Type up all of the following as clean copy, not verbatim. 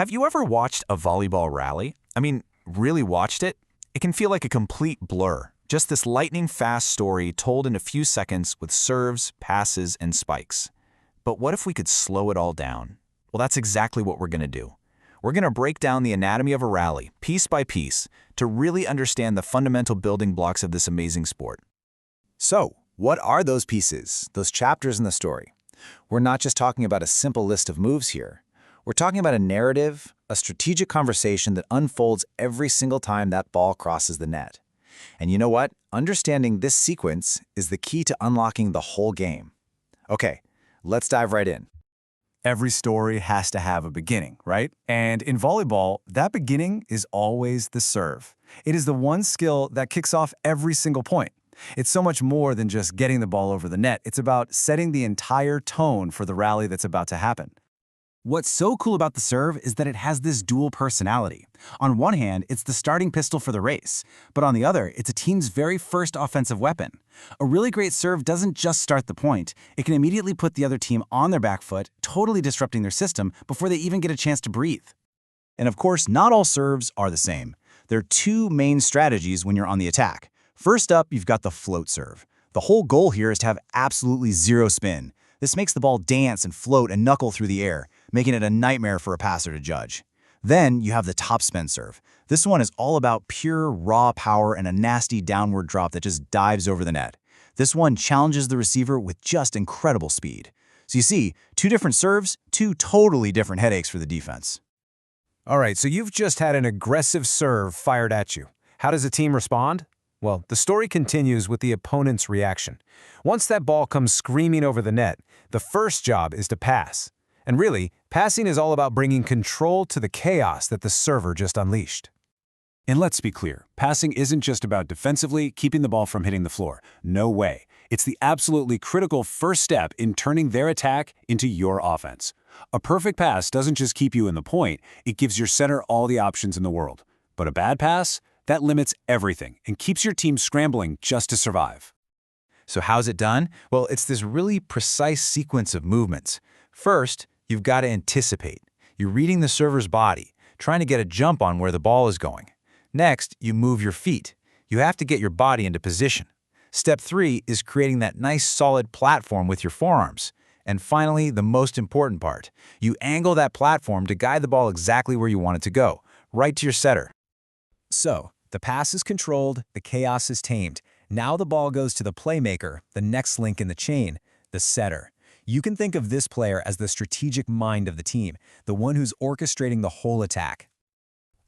Have you ever watched a volleyball rally? I mean, really watched it? It can feel like a complete blur. Just this lightning-fast story told in a few seconds with serves, passes, and spikes. But what if we could slow it all down? Well, that's exactly what we're going to do. We're going to break down the anatomy of a rally, piece by piece, to really understand the fundamental building blocks of this amazing sport. So, what are those pieces, those chapters in the story? We're not just talking about a simple list of moves here. We're talking about a narrative, a strategic conversation that unfolds every single time that ball crosses the net. And you know what? Understanding this sequence is the key to unlocking the whole game. Okay, let's dive right in. Every story has to have a beginning, right? And in volleyball, that beginning is always the serve. It is the one skill that kicks off every single point. It's so much more than just getting the ball over the net. It's about setting the entire tone for the rally that's about to happen. What's so cool about the serve is that it has this dual personality. On one hand, it's the starting pistol for the race, but on the other, it's a team's very first offensive weapon. A really great serve doesn't just start the point, it can immediately put the other team on their back foot, totally disrupting their system before they even get a chance to breathe. And of course, not all serves are the same. There are two main strategies when you're on the attack. First up, you've got the float serve. The whole goal here is to have absolutely zero spin. This makes the ball dance and float and knuckle through the air, making it a nightmare for a passer to judge. Then you have the topspin serve. This one is all about pure, raw power and a nasty downward drop that just dives over the net. This one challenges the receiver with just incredible speed. So you see, two different serves, two totally different headaches for the defense. All right, so you've just had an aggressive serve fired at you. How does the team respond? Well, the story continues with the opponent's reaction. Once that ball comes screaming over the net, the first job is to pass. And really, passing is all about bringing control to the chaos that the server just unleashed. And let's be clear, passing isn't just about defensively keeping the ball from hitting the floor. No way. It's the absolutely critical first step in turning their attack into your offense. A perfect pass doesn't just keep you in the point, it gives your center all the options in the world. But a bad pass? That limits everything and keeps your team scrambling just to survive. So how's it done? Well, it's this really precise sequence of movements. First, you've got to anticipate. You're reading the server's body, trying to get a jump on where the ball is going. Next, you move your feet. You have to get your body into position. Step 3 is creating that nice solid platform with your forearms. And finally, the most important part, you angle that platform to guide the ball exactly where you want it to go, right to your setter. So, the pass is controlled, the chaos is tamed. Now the ball goes to the playmaker, the next link in the chain, the setter. You can think of this player as the strategic mind of the team, the one who's orchestrating the whole attack.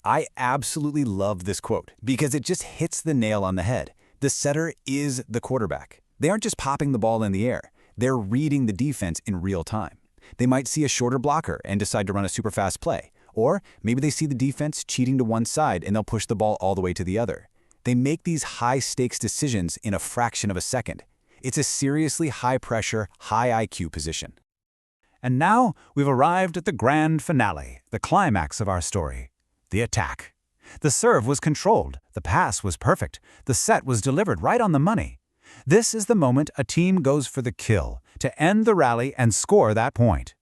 I absolutely love this quote because it just hits the nail on the head. The setter is the quarterback. They aren't just popping the ball in the air. They're reading the defense in real time. They might see a shorter blocker and decide to run a super fast play. Or maybe they see the defense cheating to one side and they'll push the ball all the way to the other. They make these high-stakes decisions in a fraction of a second. It's a seriously high-pressure, high IQ position. And now we've arrived at the grand finale, the climax of our story, the attack. The serve was controlled, the pass was perfect, the set was delivered right on the money. This is the moment a team goes for the kill, to end the rally and score that point.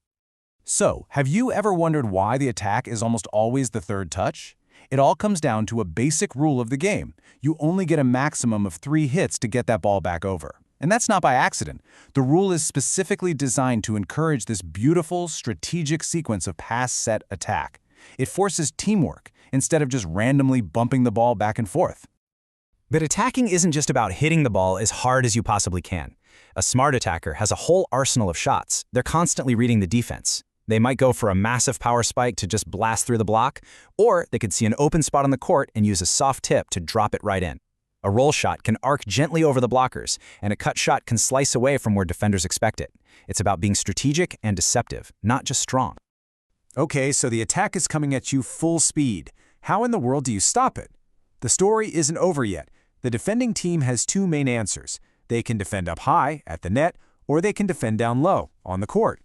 So, have you ever wondered why the attack is almost always the third touch? It all comes down to a basic rule of the game. You only get a maximum of 3 hits to get that ball back over. And that's not by accident. The rule is specifically designed to encourage this beautiful, strategic sequence of pass, set, attack. It forces teamwork instead of just randomly bumping the ball back and forth. But attacking isn't just about hitting the ball as hard as you possibly can. A smart attacker has a whole arsenal of shots. They're constantly reading the defense. They might go for a massive power spike to just blast through the block, or they could see an open spot on the court and use a soft tip to drop it right in. A roll shot can arc gently over the blockers, and a cut shot can slice away from where defenders expect it. It's about being strategic and deceptive, not just strong. Okay, so the attack is coming at you full speed. How in the world do you stop it? The story isn't over yet. The defending team has 2 main answers. They can defend up high, at the net, or they can defend down low, on the court.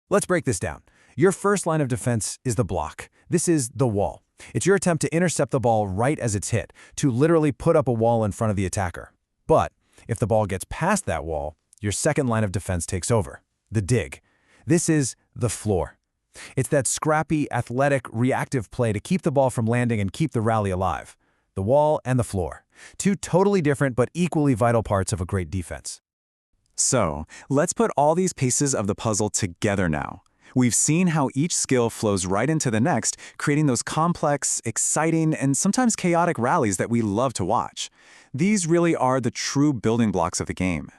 Let's break this down. Your first line of defense is the block. This is the wall. It's your attempt to intercept the ball right as it's hit, to literally put up a wall in front of the attacker. But if the ball gets past that wall, your second line of defense takes over, the dig. This is the floor. It's that scrappy, athletic, reactive play to keep the ball from landing and keep the rally alive. The wall and the floor. Two totally different but equally vital parts of a great defense. So, let's put all these pieces of the puzzle together now. We've seen how each skill flows right into the next, creating those complex, exciting, and sometimes chaotic rallies that we love to watch. These really are the true building blocks of the game.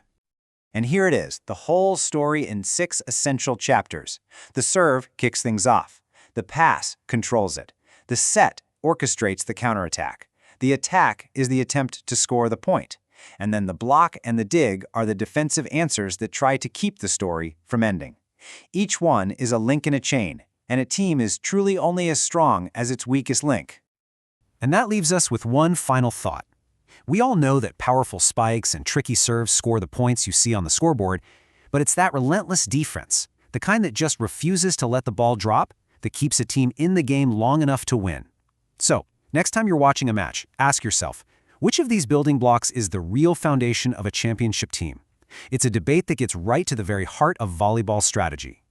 And here it is, the whole story in 6 essential chapters. The serve kicks things off. The pass controls it. The set orchestrates the counterattack. The attack is the attempt to score the point. And then the block and the dig are the defensive answers that try to keep the story from ending. Each one is a link in a chain, and a team is truly only as strong as its weakest link. And that leaves us with one final thought. We all know that powerful spikes and tricky serves score the points you see on the scoreboard, but it's that relentless defense, the kind that just refuses to let the ball drop, that keeps a team in the game long enough to win. So, next time you're watching a match, ask yourself, which of these building blocks is the real foundation of a championship team? It's a debate that gets right to the very heart of volleyball strategy.